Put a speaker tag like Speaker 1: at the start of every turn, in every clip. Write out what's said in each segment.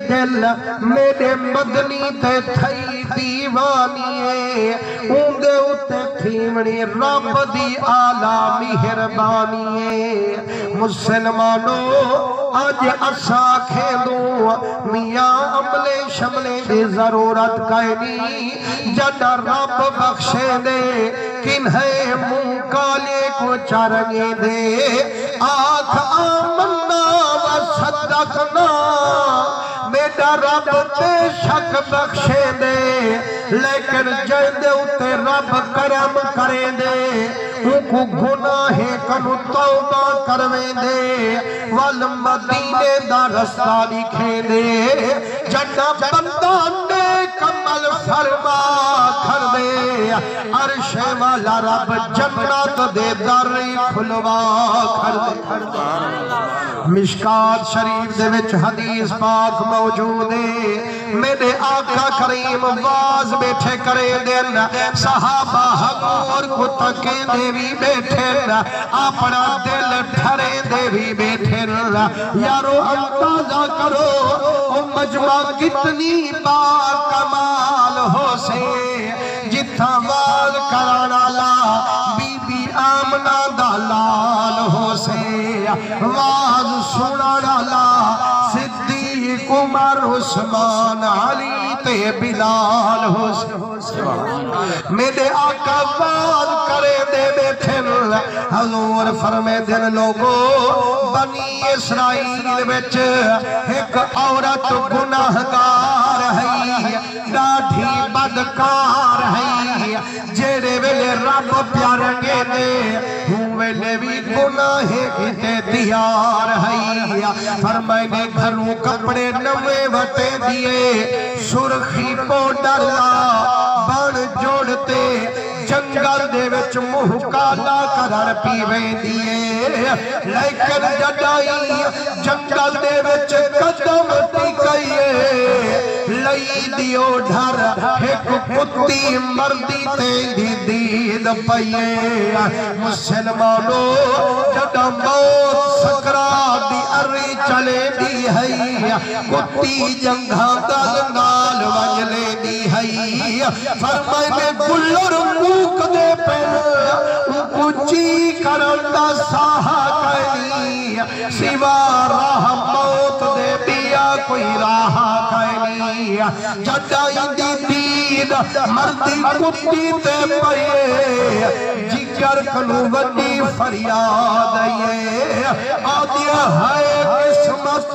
Speaker 1: दिल मेरे मदनी ते थई दीवानी उंदे उते थीवणी रब दी आला मेहरबानी मुसलमानो आज असा खेदू मियां अमले शमले दी जरूरत कैनी जदा रब बख्शे दे किन्हे मुंह काले को चरगे दे आख आमन्ना व सदकना मेरा रब बेशक बख्शे दे लेकिन जदे उते रब करम करे दे उनको गुनाहे कनु तौबा करवे दे वल मदीने दा रास्ता दिखे दे जदा बंदा ने कमल फरमा कर दे अर्श वाला रब जन्नत दे दर खुलवा कर दे। मिशकात शरीफ दे विच हदीस पाक मौजूद है मेरे आका करीम वाज बैठे करे दिन सहाबा हजूर को तके दे भी बैठे अपना दिल ठरे दे भी बैठे यारो अंदाजा करो ओ मजमा कितनी बार कमाल हो से जिथा वाज कराना ला बीबी आमना दा लाल हो से वाज सुनाना ला सिद्दीक उमर उस्मान अली ते बिलाल हो से मेरे आका वाज करे दे बैठे हजूर फरमे दिन लोगो बनी इसराइल विच एक औरत गुनाहगार है डाढ़ी बदकार है जेड़े वेले रब प्यारंगे ने वेले भी गुनाहे किते तैयार है फरमाए घरों कपड़े नवे वटे दिए सुर्खी पाउडर ला बन जोड़ते जंगल दे विच मुंह काला करन पीवे दिए लेकिन जदाई जंगल दे विच कदम टिकाइए लई दियो डर एक कुत्ती मर्दी ते दी दीद पईए मुसलमानो जदा मौत सकरात दी अरी चले दी है कुत्ती जंघा दल नाल वजले दी है फरमाए गुल्लर कदे ऊंची करंदा साहा कैनी सिवा राह मौत दे दिया कोई राह कैनी जदा इंदी दीद मर्दी कुत्ती ते पये जिगर कनु वड्डी फरियाद ये आदिया है किस्मत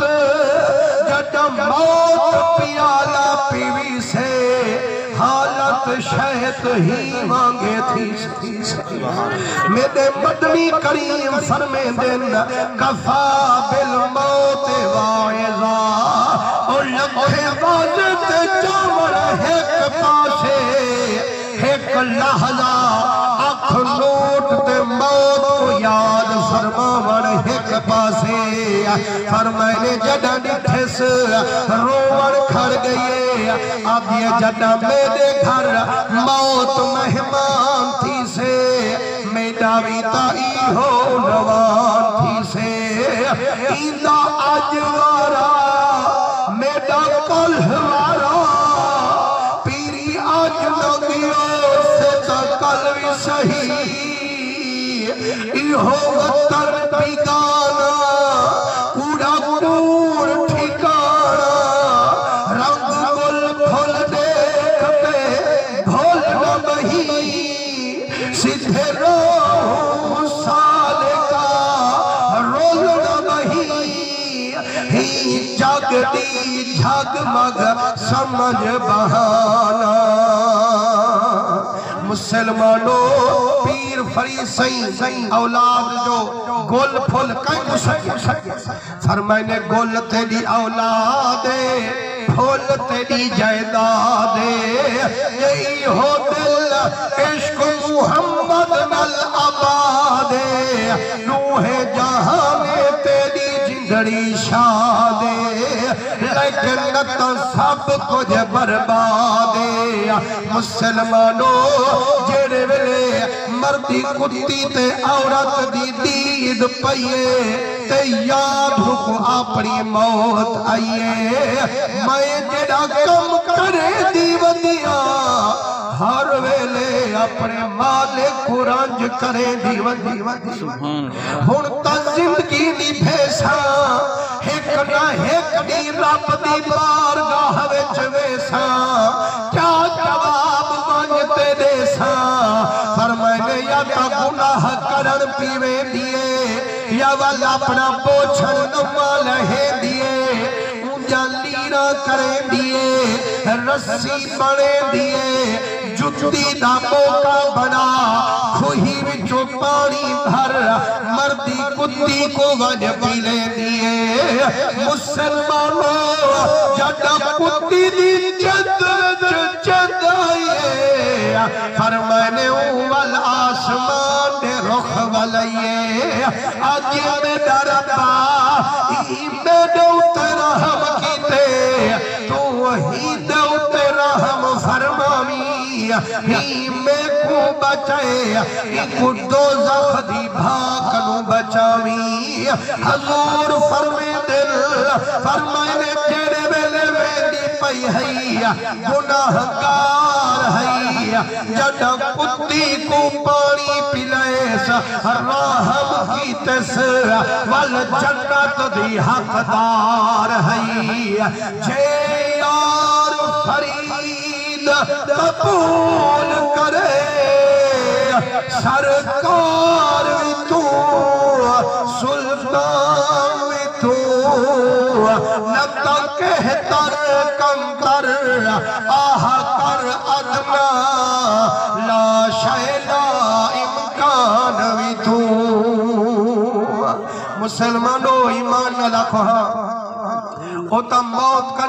Speaker 1: जदा मौत पियाला पीवी से हालत शहत ही मांगे थी मेरे मदनी करीम फरमे दिन कफा बिल मौत वाइजा और लखे बाजत चावल एक पासे एक लहजा अख नोट ते मौत को याद फरमावन एक पासे फरमाने जदा डिठस रोवन खड़ गई आदिया जदा मेरे घर मौत मेहमान थी से मेरा भी ताई हो नवान थी से इंदा अजवारा मेरा कल वारा पीरी आज लगियो से तो कल भी सही इहो वतर बिगाना कूड़ा कूड़ ठिकाना रंग गुल फुल देखते भोल न बही सीधे रो साले का रोल न बही ही जगती झगमग समझ बहाना मुसलमानो पीर फरी सही औलाद जो गोल फुल कई फरमाने गोल तेरी औलाद फुल तेरी जायदाद यही हो दिल इश्क मुहम्मद नल आबाद नूहे जहां में तेरी जिंदड़ी शाद लेकिन तो सब कुछ बर्बाद है। मुसलमानों जेड़े वेले मर्दी कुत्ती ते औरत दी दीद पईए ते याद को अपनी मौत आईए। मैं जेड़ा कम करे दी वदिया हर वेले अपने मालिक को रंज करे दी वदी। हुण तां जिंदगी दी भेसा एक ना एक दी रब दी बारगाह विच वेसा क्या जवाब मंगते देसा। फरमाने या तां गुनाह करन पीवे दिए या वल अपना पोछण नमा लहे दिए लीरा करे दिए रस्सी बने दिए जुत्ती दा मौका बना खुही विचों पानी भर मर्दी कुत्ती को वज पी ले दिए। मुसलमानों जड़ा कुत्ती दी चंद आइए फरमाने वल आसमान दे रुख वलइए आज में डरबा मेरे उतरा हम कीते तू वही दे उतरा हम फरमावी ही में को बचाए को दोज़ख दी भाग नु बचावी। हजूर फरमे दिल फरमाने जेड़े वेले वेंदी पई है गुनाहगार है जड़ा कुत्ती को पानी पिलाएस रहम कीतस वल जन्नत दी हकदार है। जे यार फरीद कबूल करे सरकार भी तू सुल्तान भी तू न कहतर कंकर आह कर अदना ला शैला इम्कान भी तू। मुसलमानों ईमान न रखो ओ तो मौत का